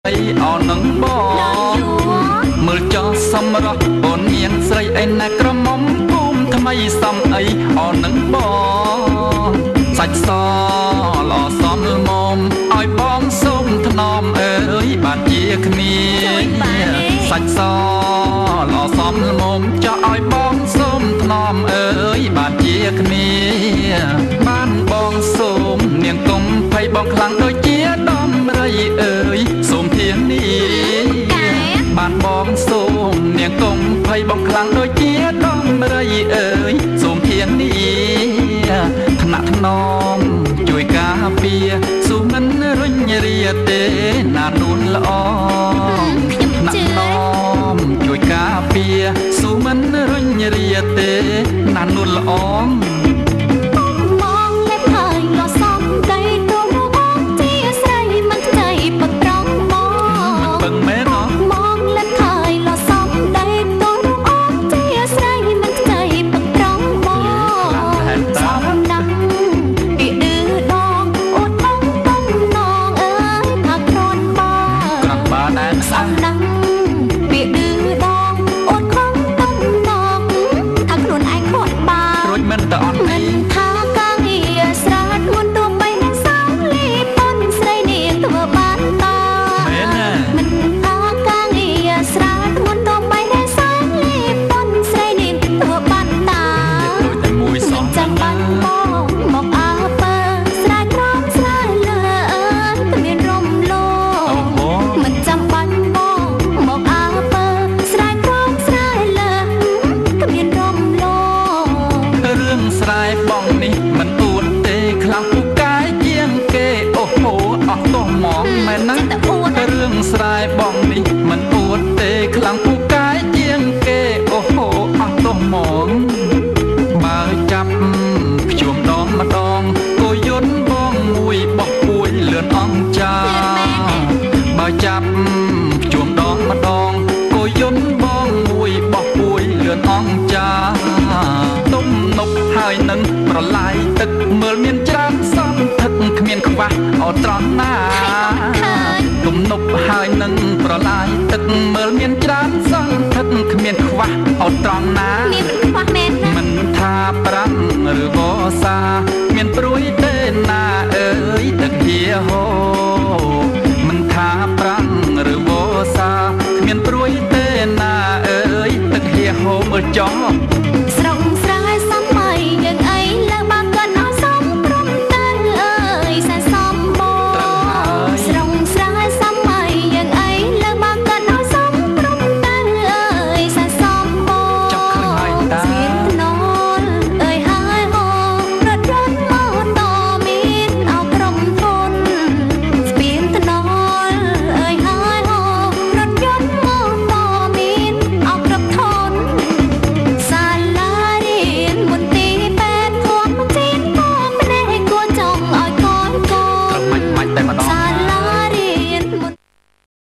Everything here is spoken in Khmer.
អោនឹងបងមើលចោះសំរោះអូននាងស្រីឯណាក្រមុំភូមិថ្មីសំអីអោនឹងបងសាច់សល្អសំមុំឲ្យបងសុំថ្នមអើយបានជាគ្នាសាច់សល្អសំមុំចោះឲ្យបងសុំថ្នមអើយបានជាគ្នាបានបងសុំនាងកុំភ័យបងខ្លាំងដូចជាដំរីអើយសូមធានាបានបងសូមនាងកុំភ័យបងខ្លាំងដូចជាដំរីអើយសូមធានាថ្នាក់ថ្នមជួយការពារស៊ូមិនរុញរាទេណានួនល្អថ្នាក់ថ្នមជួយការពារស៊ូមិនរុញរាទេណានួនល្អស្រែបងនេះមិនអួតទេខ្លាំងពូកែជាងគេអូហូអស់ទោះហ្មងបើចាប់ភ្ជួមដងម្ដងគោយន្តបងមួយបោះពួយលឿនអង្គចាបើចាប់ភ្ជួមដងម្ដងគោយន្តបងមួយបោះពួយលឿនអង្គចាទុំនុកហើយនឹងប្រឡាយទឹកមើលមានច្រើនសំថឹកគ្មានខ្វះអត់ត្រង់ណាទំនប់ហើយនឹងប្រឡាយទឹកមើលមានច្រើនសងថឹកគ្មានខ្វះអត់ត្រង់ណាមានខ្វះមែនណាមិនថាប្រាំងឬវស្សាមានព្រួយទេណាអើយទឹកហៀហូ